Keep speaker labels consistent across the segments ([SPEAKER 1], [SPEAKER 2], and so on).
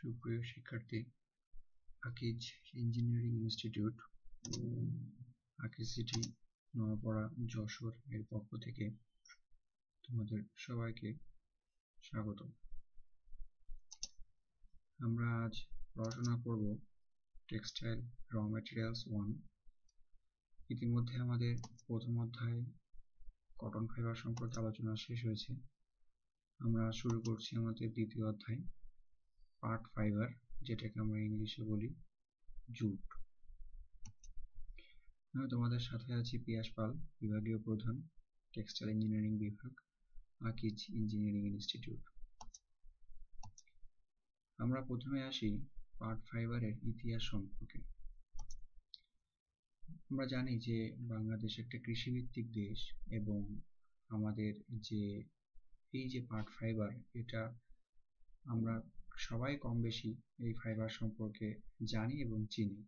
[SPEAKER 1] সুপ্রিয় শিক্ষার্থী, Akij engineering institute Akij city Noapara Jessore এর পক্ষ থেকে তোমাদের সবাইকে স্বাগত। আমরা আজ পড়াশোনা করব টেক্সটাইল র ম্যাটেরিয়ালস 1। ইতিমধ্যে আমাদের প্রথম অধ্যায় কটন ফাইবার সম্পর্কে আলোচনা শেষ হয়েছে। আমরা শুরু করছি আমাদের দ্বিতীয় অধ্যায় পার্ট ফাইবার, যেটাকে আমরা ইংলিশে বলি জুট। আমি তোমাদের সাথে আছি পিয়াস পাল, বিভাগীয় প্রধান, টেক্সটাইল ইঞ্জিনিয়ারিং বিভাগ, আকিজ ইঞ্জিনিয়ারিং ইনস্টিটিউট। আমরা প্রথমে আসি পার্ট ফাইবারের ইতিহাস সম্পর্কে। আমরা জানি যে বাংলাদেশ একটা কৃষিভিত্তিক দেশ এবং আমাদের এই যে পার্ট ফাইবার, এটা আমরা সবাই কম বেশি এই ফাইবার সম্পর্কে জানি এবং চিনি।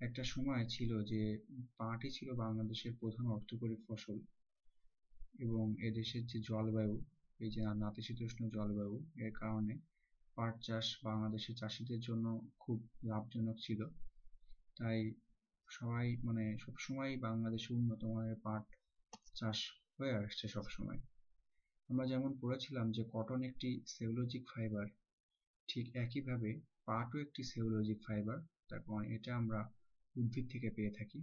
[SPEAKER 1] একটা সময় ছিল যে পাটই ছিল বাংলাদেশের প্রধান অর্থকরী ফসল এবং এদেশের যে জলবায়ু, এই যে নাতিশীতোষ্ণ জলবায়ু, এর কারণে পাট চাষ বাংলাদেশের চাষিদের জন্য খুব লাভজনক ছিল। তাই সবাই সবসময় বাংলাদেশে উন্নত মানের পাট চাষ হয়ে আসছে সবসময়। আমরা যেমন পড়েছিলাম যে কটন একটি সেলুলোজিক ফাইবার, ঠিক একইভাবে পাটও একটি সেলুলোজিক ফাইবার। তার কারণ এটা আমরা উদ্ভিদ থেকে পেয়ে থাকি,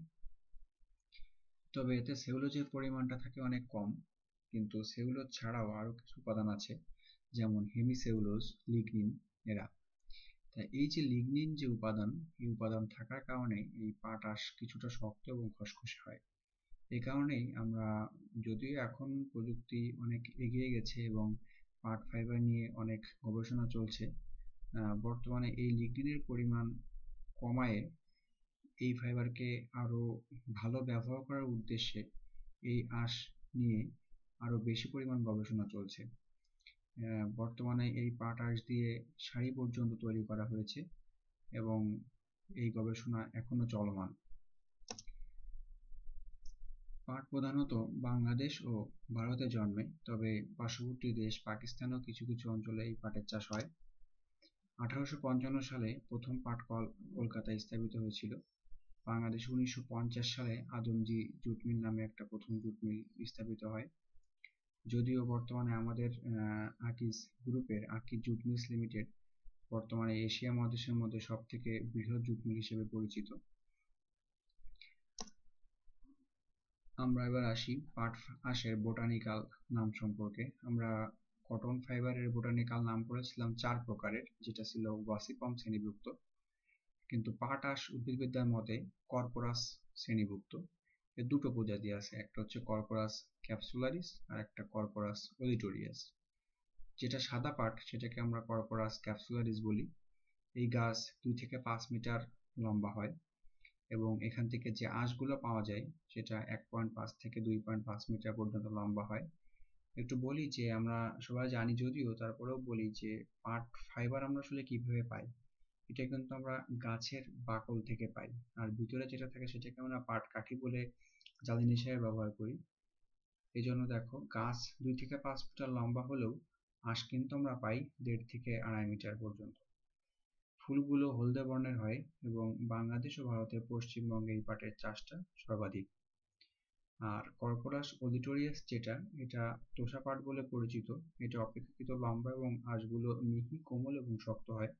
[SPEAKER 1] তবে এতে সেলুলোজের পরিমাণটা থাকে অনেক কম। কিন্তু সেলুলোজ ছাড়াও আরো কিছু উপাদান আছে, যেমন হেমিসেলুলোজ, লিগনিন এরা। তাই এই যে লিগনিন যে উপাদান, এই উপাদান থাকার কারণে এই পাট আঁশ কিছুটা শক্ত এবং খসখসে হয়। এই কারণেই আমরা, যদিও এখন প্রযুক্তি অনেক এগিয়ে গেছে এবং পাট ফাইবার নিয়ে অনেক গবেষণা চলছে, বর্তমানে এই লিগনিনের পরিমাণ কমায়ে এই ফাইবারকে আরো ভালো ব্যবহার করার উদ্দেশ্যে এই আঁশ নিয়ে আরো বেশি পরিমাণ গবেষণা চলছে। বর্তমানে এই পাট আঁশ দিয়ে শাড়ি পর্যন্ত তৈরি করা হয়েছে এবং এই গবেষণা এখনো চলমান। পাট প্রধানত বাংলাদেশ ও ভারতে জন্মে, তবে পার্শ্ববর্তী দেশ পাকিস্তানেও কিছু কিছু অঞ্চলে এই পাটের চাষ হয়। 1855 সালে প্রথম পাট কল কলকাতায় স্থাপিত হয়েছিল। বাংলাদেশে 1950 সালে আদমজী জুট মিল নামে একটা প্রথম জুট মিল স্থাপিত হয়। যদিও বর্তমানে আমাদের আকিজ গ্রুপের আকিজ জুট মিলস লিমিটেড বর্তমানে এশিয়া মহাদেশের মধ্যে সব থেকে বৃহৎ জুট মিল হিসেবে পরিচিত। আমরা এবার আসি পাট আঁশের বোটানিক্যাল নাম সম্পর্কে। আমরা কটন ফাইবারের বোটানিক্যাল নাম করেছিলাম 4 প্রকারের, যেটা ছিল গসিপম শ্রেণীভুক্ত। কিন্তু পাট আঁশ উদ্ভিদবিদ্যার মতে কর্পোরাস শ্রেণীভুক্ত। এর দুটো প্রজাতি আছে, একটা হচ্ছে কর্পোরাস ক্যাপসুলারিস আর একটা কর্পোরাস ওলিটোরিয়াস। যেটা সাদা পাট সেটাকে আমরা কর্পোরাস ক্যাপসুলারিস বলি। এই গাছ 2 থেকে 5 মিটার লম্বা হয় এবং এখান থেকে যে আঁশগুলো পাওয়া যায় সেটা 1.5 থেকে 2.5 মিটার পর্যন্ত লম্বা হয়। একটু বলি যে আমরা সবাই জানি যদিও, তারপরেও বলি যে পাট ফাইবার আমরা আসলে কিভাবে পাই। এটা কিন্তু আমরা গাছের বাকল থেকে পাই, আর ভিতরে যেটা থাকে সেটাকে আমরা পাট কাঠি বলে জ্বালানি হিসেবে ব্যবহার করি। এই জন্য দেখো, গাছ 2 থেকে 5 মিটার লম্বা হলেও আঁশ কিন্তু আমরা পাই 1.5 থেকে 2.5 মিটার পর্যন্ত। ফুলগুলো হলদে বর্ণের হয় এবং বাংলাদেশ ও ভারতের পশ্চিমবঙ্গে এই পাটের চাষটা সর্বাধিক। আর কর্পোরাস ওলিটোরিয়াস যেটা, এটা তোষা পাট বলে পরিচিত। এটা অপেক্ষাকৃত লম্বা এবং আঁশগুলো মিহি, কোমল এবং শক্ত হয়।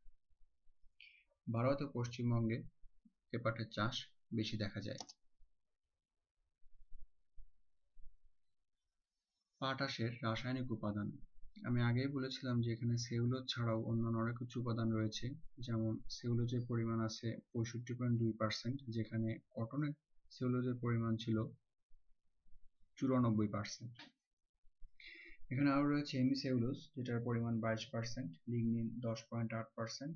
[SPEAKER 1] ভারত ও পশ্চিমবঙ্গে এ পাটের চাষ বেশি দেখা যায়। পাট আঁশের রাসায়নিক উপাদান। আমি আগেই বলেছিলাম যে এখানে সেলুলোজ ছাড়াও অন্যান্য অনেক কিছু উপাদান রয়েছে, যেমন সেলুলোজের পরিমাণ আছে 65.2%, যেখানে কটনের সেলুলোজের পরিমাণ ছিল 94%। এখানে আরো রয়েছে হেমিসেলুলোজ, যেটার পরিমাণ 22%, লিগনিন 10.8%,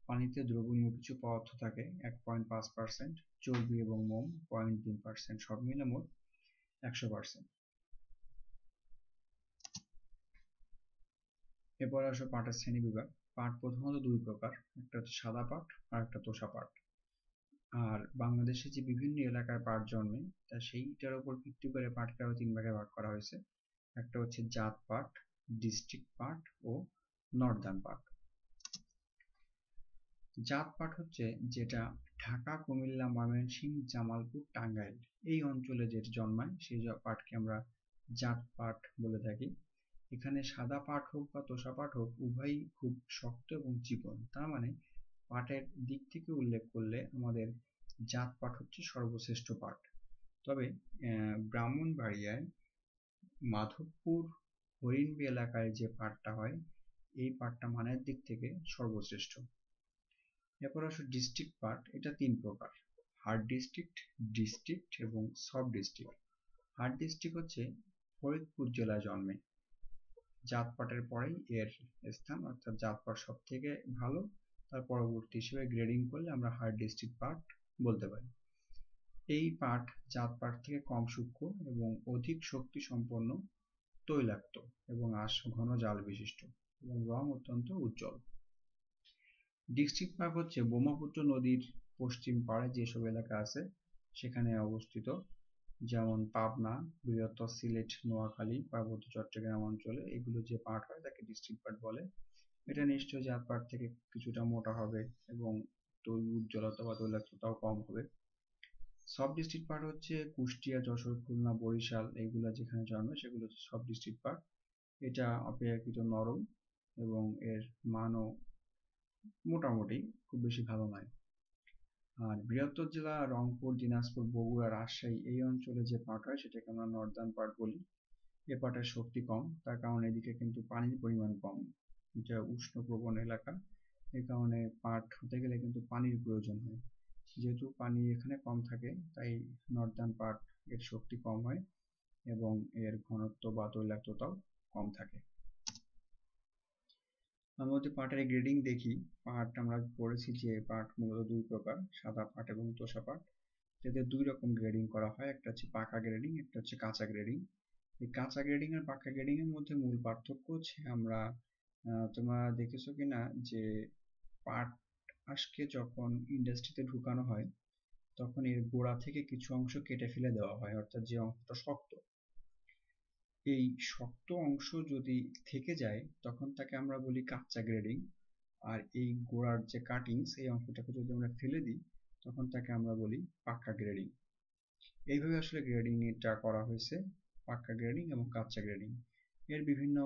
[SPEAKER 1] পানিতে দ্রবণীয় কিছু পদার্থ থাকে 1.5%, চর্বি এবং মোম 0.3%, সব মিলে মোট 100%। এরপর আসো পাটের শ্রেণী বিভাগ। পাট প্রধানত 2 প্রকার, একটা হচ্ছে সাদা পাট আর একটা তোষা পাট। আর বাংলাদেশে যে বিভিন্ন এলাকায় পাট জন্মে, তা সেইটার উপর ভিত্তি করে পাটকে আরো 3 ভাগে ভাগ করা হয়েছে। একটা হচ্ছে জাত পাট, ডিস্ট্রিক্ট পাট ও নর্দার্ন পাট। জাত পাট হচ্ছে যেটা ঢাকা, কুমিল্লা, ময়মনসিংহ, জামালপুর, টাঙ্গাইল এই অঞ্চলে যেটা জন্মায় সেই পাটকে আমরা জাত পাট বলে থাকি। এখানে সাদা পাট হোক বা তোষা পাট হোক উভয়ই খুব শক্ত এবং চিকন। তার মানে পাটের দিক থেকে উল্লেখ করলে আমাদের জাত পাট হচ্ছে সর্বশ্রেষ্ঠ পাট। তবে ব্রাহ্মণবাড়িয়ায় মাধবপুর, হরিণবি এলাকায় যে পাটটা হয় এই পাটটা মানের দিক থেকে সর্বশ্রেষ্ঠ। এরপর আসো ডিস্ট্রিক্ট পাট। এটা তিন প্রকার: হার্ড ডিস্ট্রিক্ট, ডিস্ট্রিক্ট এবং সব ডিস্ট্রিক্ট। হার্ড ডিস্ট্রিক্ট হচ্ছে ফরিদপুর জেলায় জন্মে। জাত পাটের পরেই এর স্থান, অর্থাৎ জাত পাট সব থেকে ভালো, তার পরবর্তী হিসেবে গ্রেডিং করলে আমরা হার্ড ডিস্ট্রিক্ট পাট বলতে পারি। এই পাট জাত পাট থেকে কম সূক্ষ্ম এবং অধিক শক্তি সম্পন্ন, তৈলাক্ত এবং আঁশ ঘন জাল বিশিষ্ট এবং রং অত্যন্ত উজ্জ্বল। ডিস্ট্রিক্ট পাট হচ্ছে ব্রহ্মপুত্র নদীর পশ্চিম পাড়ে যেসব এলাকা আছে সেখানে অবস্থিত, যেমন পাবনা, বৃহত্তর সিলেট, নোয়াখালী, পার্বত্য চট্টগ্রাম অঞ্চলে এগুলো যে পাট হয় তাকে ডিস্ট্রিক্ট পাট বলে। এটা নিশ্চয়ই জাত পাট থেকে কিছুটা মোটা হবে এবং উজ্জ্বলতা বা তৈলাক্ততাও কম হবে। সব ডিস্ট্রিক্ট পাট হচ্ছে কুষ্টিয়া, যশোর, খুলনা, বরিশাল এগুলো যেখানে জন্মে সেগুলো হচ্ছে সব ডিস্ট্রিক্ট পাট। এটা অপেক্ষাকৃত নরম এবং এর মানও মোটামুটি খুব বেশি ভালো নয়। আর বৃহত্তর জেলা রংপুর, দিনাজপুর, বগুড়া, রাজশাহী এই অঞ্চলে যে পাট হয় সেটাকে আমরা নর্দার্ন পাট বলি। এ পাটের শক্তি কম, তার কারণে এদিকে কিন্তু পানির পরিমাণ কম। এটা উষ্ণপ্রবণ এলাকা, এই কারণে পাট হতে গেলে কিন্তু পানির প্রয়োজন হয়। যেহেতু পানি এখানে কম থাকে তাই নর্দার্ন পাট এর শক্তি কম হয় এবং এর ঘনত্ব বা তৈলাক্ততাও কম থাকে। আমরা যদি পাটের গ্রেডিং দেখি, পাট আমরা পড়েছি যে পাট মূলত দুই প্রকার: সাদা পাট এবং তোষা পাট। এদের দুই রকম গ্রেডিং করা হয়, একটা হচ্ছে পাকা গ্রেডিং, একটা হচ্ছে কাঁচা গ্রেডিং। এই কাঁচা গ্রেডিং আর পাকা গ্রেডিং এর মধ্যে মূল পার্থক্য হচ্ছে আমরা তোমরা দেখেছো কিনা যে পাট আঁশকে যখন ইন্ডাস্ট্রিতে ঢুকানো হয় তখন এর গোড়া থেকে কিছু অংশ কেটে ফেলে দেওয়া হয়, অর্থাৎ যে অংশটা শক্ত, এই শক্ত অংশ যদি থেকে যায় তখন তাকে আমরা বলি কাঁচা গ্রেডিং। আর এই গোড়ার যে কাটিংস এই অংশটাকে যদি আমরা ফেলে দিই তখন তাকে আমরা বলি পাক্কা গ্রেডিং। এইভাবে আসলে গ্রেডিংটা করা হয়েছে, পাক্কা গ্রেডিং এবং কাঁচা গ্রেডিং। এর বিভিন্ন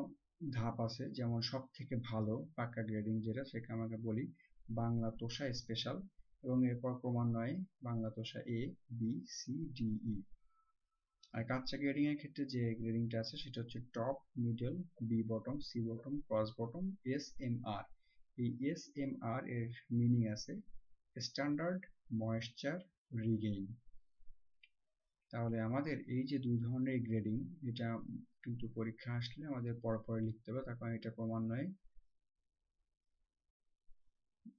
[SPEAKER 1] ধাপ আছে, যেমন সব থেকে ভালো পাক্কা গ্রেডিং যেটা সেটা আমাকে বলি বাংলা তোষা স্পেশাল, এবং এরপর ক্রমান্বয়ে বাংলা তোষা A, B, C, D, E. আর কাঁচা গ্রেডিং এর ক্ষেত্রে যে গ্রেডিংটা আছে সেটা হচ্ছে top, middle, B bottom, C bottom, cross bottom, S M R. এই এস এম আর এর মিনিং আছে স্ট্যান্ডার্ড ময়েশ্চার রিগেইন। তাহলে আমাদের এই যে দুই ধরনের গ্রেডিং, এটা কিন্তু পরীক্ষা আসলে আমাদের পরপর লিখতে হবে, তার কারণ এটা ক্রমান্বয়ে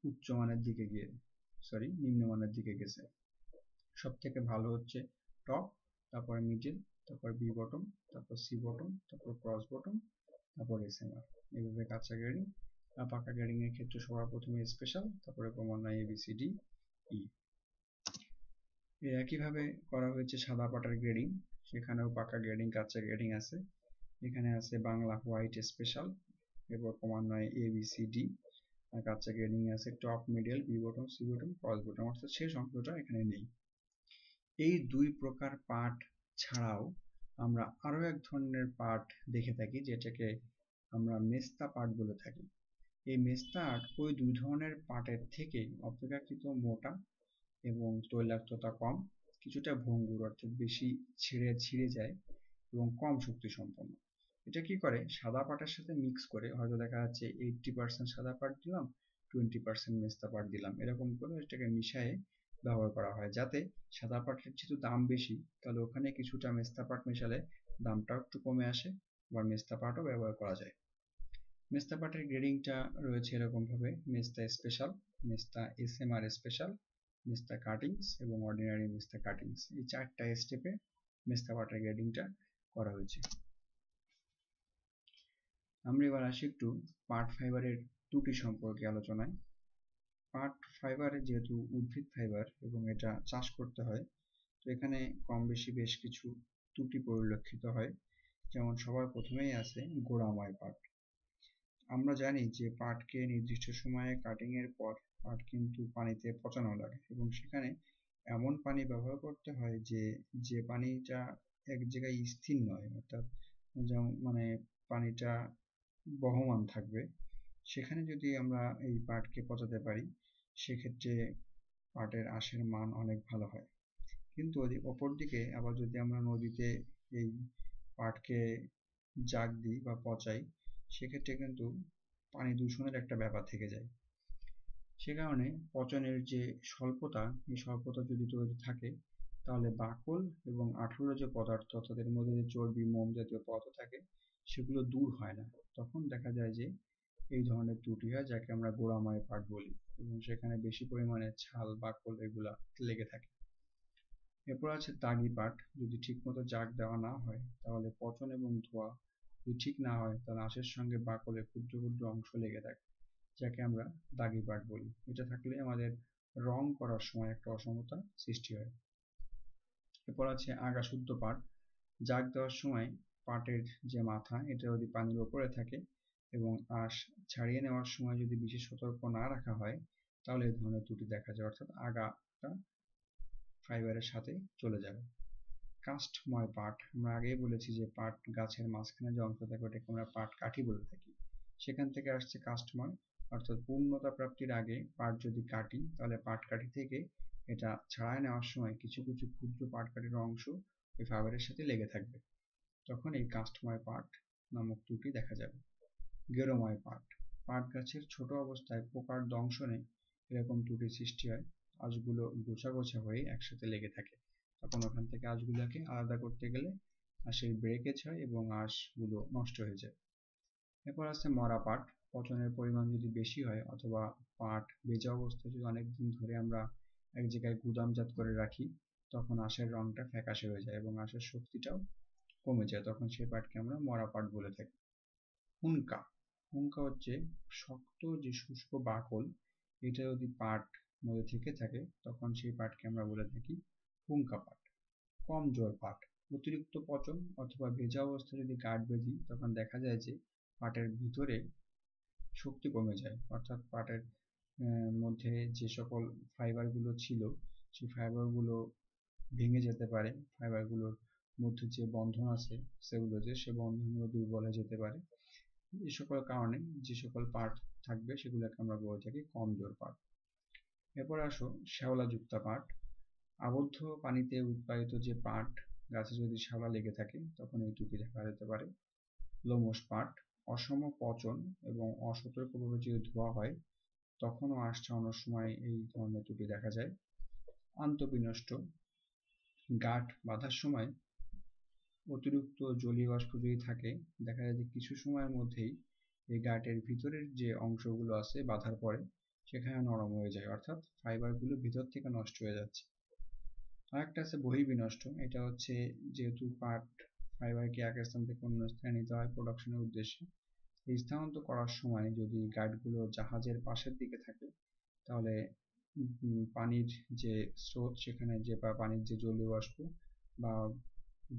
[SPEAKER 1] উচ্চমানের দিকে গিয়ে নিম্নমানের দিকে গেছে। সব থেকে ভালো হচ্ছে টপ, তারপরে মিডল, তারপর বি বটম, তারপর সি বটম, তারপর ক্রস বটম, তারপর এসএমআর। এইভাবে কাঁচা গ্রেডিং। আর পাকা গ্রেডিং এর ক্ষেত্রে সবার প্রথমে স্পেশাল, তারপরে ক্রমান্বয়ে এবিসিডি ই। একইভাবে করা হয়েছে সাদা পাটার গ্রেডিং, সেখানেও পাকা গ্রেডিং, কাঁচা গ্রেডিং আছে। এখানে আছে বাংলা হোয়াইট স্পেশাল, এরপর ক্রমান্বয়ে এবিসিডি। আর কাঁচা গ্রেডিং আছে top, middle, B bottom, C bottom, cross bottom, অর্থাৎ শেষ অংশটা এখানে নেই। এই দুই প্রকার পাট ছাড়াও আমরা আরো এক ধরনের পাট দেখে থাকি যেটাকে আমরা মেস্তা পাট বলে থাকি। এই মেস্তা পাট ওই দুই ধরনের পাটের থেকে অপেক্ষাকৃত মোটা এবং তৈলাক্ততা কম, কিছুটা ভঙ্গুর, অর্থাৎ বেশি ছিঁড়ে যায় এবং কম শক্তি সম্পন্ন। এটা কি করে, সাদা পাটের সাথে মিক্স করে, হয়তো দেখা যাচ্ছে 80% সাদা পাট দিলাম, 20% মেস্তা পাট দিলাম, এরকম করে এটাকে মিশিয়ে ব্যবহার করা হয়, যাতে সাদা পাটের যেহেতু দাম বেশি তাহলে ওখানে কিছুটা মেস্তা পাট মেশালে দামটাও একটু কমে আসে, আবার মেস্তা পাটও ব্যবহার করা যায়। মেস্তা পাটের গ্রেডিংটা রয়েছে এরকম ভাবে: মেস্তা স্পেশাল, মেস্তা এসএমআর স্পেশাল, মেস্তা কাটিংস এবং অর্ডিনারি মেস্তা কাটিংস। এই চারটা স্টেপে মেস্তা পাটের গ্রেডিংটা করা হয়েছে। আমরা এবার আসি একটু পাট ফাইবারের ত্রুটি সম্পর্কে আলোচনায়। পাট ফাইবার যেহেতু উদ্ভিদ ফাইবার এবং এটা চাষ করতে হয়, তো এখানে কম বেশি বেশ কিছু ত্রুটি পরিলক্ষিত হয়। যেমন সবার প্রথমেই আছে গোড়াময় পাট। আমরা জানি যে পাটকে নির্দিষ্ট সময়ে কাটিং এর পর পাট কিন্তু পানিতে পচানো লাগে, এবং সেখানে এমন পানি ব্যবহার করতে হয় যে পানিটা এক জায়গায় স্থির নয়, অর্থাৎ যেমন মানে পানিটা বহমান থাকবে। সেখানে যদি আমরা এই পাটকে পচাতে পারি, সেক্ষেত্রে পাটের আঁশের মান অনেক ভালো হয়। কিন্তু অপরদিকে আবার যদি আমরা নদীতে এই পাটকে জাগ দিই বা পচাই, সেক্ষেত্রে কিন্তু পানি দূষণের একটা ব্যাপার থেকে যায়। সে কারণে পচনের যে স্বল্পতা, এই স্বল্পতা যদি তৈরি থাকে, তাহলে বাকল এবং আঠালো যে পদার্থ, তাদের মধ্যে যে চর্বি মোম জাতীয় পদার্থ থাকে, সেগুলো দূর হয় না। তখন দেখা যায় যে এই ধরনের ত্রুটি হয়, যাকে আমরা গোড়াময় পাট বলি, এবং সেখানে বেশি পরিমাণে ছাল বাকল এগুলা লেগে থাকে। এরপর আছে দাগি পাট। যদি ঠিকমতো জাগ দেওয়া না হয়, তাহলে পচন এবং ধোয়া যদি ঠিক না হয়, তাহলে আঁশের সঙ্গে বাকলে ক্ষুদ্র ক্ষুদ্র অংশ লেগে থাকে, যাকে আমরা দাগি পাট বলি। এটা থাকলে আমাদের রং করার সময় একটা অসমতা সৃষ্টি হয়। এরপর আছে আগা শুদ্ধ পাট। জাগ দেওয়ার সময় পাটের যে মাথা, এটা যদি পানির ওপরে থাকে এবং আঁশ ছাড়িয়ে নেওয়ার সময় যদি বিশেষ সতর্ক না রাখা হয়, তাহলে এই ধরনের ত্রুটি দেখা যায়, অর্থাৎ আগাটা ফাইবারের সাথে চলে যাবে। কাস্টময় পাট। আমরা আগেই বলেছি যে পাট গাছের মাঝখানে যে অংশ থাকে, ওটাকে আমরা পাট কাঠি বলে থাকি। সেখান থেকে আসছে কাস্টময়, অর্থাৎ পূর্ণতা প্রাপ্তির আগে পাট যদি কাটি, তাহলে পাট কাঠি থেকে এটা ছাড়াই নেওয়ার সময় কিছু কিছু ক্ষুদ্র পাট কাঠির অংশ ওই ফাইবারের সাথে লেগে থাকবে, তখন এই কাস্টময় পাট নামক ত্রুটি দেখা যাবে। গেরোময় পাট। পাট গাছের ছোট অবস্থায় পোকার দংশনে এরকম ত্রুটির সৃষ্টি হয়। আঁশগুলো গোছা গোছা হয়ে একসাথে লেগে থাকে, তখন ওখান থেকে আঁশগুলোকে আলাদা করতে গেলে আঁশের ব্রেকেজ হয় এবং আঁশগুলো নষ্ট হয়ে যায়। এরপর আছে মরা পাট। পচনের পরিমাণ যদি বেশি হয়, অথবা পাট ভেজা অবস্থায় যদি অনেকদিন ধরে আমরা এক জায়গায় গুদামজাত করে রাখি, তখন আঁশের রংটা ফ্যাকাশে হয়ে যায় এবং আঁশের শক্তিটাও কমে যায়, তখন সেই পাটকে আমরা মরা পাট বলে থাকি। হুনকা। হুনকা হচ্ছে শক্ত যে শুষ্ক বাকল, এটা যদি পাট মধ্যে থেকে থাকে, তখন সেই পাটকে আমরা বলে থাকি হুনকা পাট। কমজোর পাট। অতিরিক্ত পচন অথবা ভেজা অবস্থায় যদি গাঁট বেঁধি, তখন দেখা যায় যে পাটের ভিতরে শক্তি কমে যায়, অর্থাৎ পাটের মধ্যে যে সকল ফাইবারগুলো ছিল, সেই ফাইবারগুলো ভেঙে যেতে পারে, ফাইবারগুলোর মধ্যে যে বন্ধন আছে সেগুলোতে, সে বন্ধনগুলো দুর্বল হয়ে যেতে পারে। এই সকল কারণে যে সকল পাট থাকবে, সেগুলোকে আমরা বলে থাকি কমজোর পাট। এরপর আসো শ্যাওলাযুক্ত পাট। আবদ্ধ পানিতে উৎপাদিত যে পাট গাছে যদি শ্যাওলা লেগে থাকে, তখন এই ত্রুটি দেখা যেতে পারে। লোমশ পাট। অসম পচন এবং অসতর্কভাবে যদি ধোয়া হয়, তখনও আঁশ ছাড়ানোর সময় এই ধরনের ত্রুটি দেখা যায়। আন্তঃবিনষ্ট। গাঁট বাঁধার সময় অতিরিক্ত জলীয় বাষ্প যদি থাকে, দেখা যায় যে কিছু সময়ের মধ্যেই এই গাঁটের ভিতরের যে অংশগুলো আছে বাঁধার পরে সেখানে নরম হয়ে যায়, অর্থাৎ ফাইবারগুলো ভিতর থেকে নষ্ট হয়ে যাচ্ছে। আরেকটা আছে বহির্বিনষ্ট। এটা হচ্ছে যেহেতু পাট ফাইবারকে এক স্থান থেকে অন্য স্থানে নিতে হয় প্রোডাকশনের উদ্দেশ্যে, এই স্থানান্তর করার সময় যদি গাঁটগুলো জাহাজের পাশের দিকে থাকে, তাহলে পানির যে স্রোত, সেখানে যে বা পানির যে জলীয় বাষ্প বা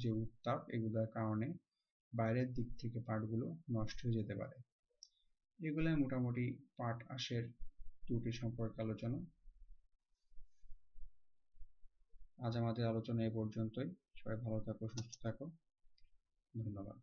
[SPEAKER 1] যে উত্তাপ, এগুলোর কারণে বাইরের দিক থেকে পাটগুলো নষ্ট হয়ে যেতে পারে। এগুলাই মোটামুটি পাট আঁশের ত্রুটি সম্পর্কে আলোচনা। আজ আমাদের আলোচনা এ পর্যন্তই। সবাই ভালো থাকো, সুস্থ থাকো। ধন্যবাদ।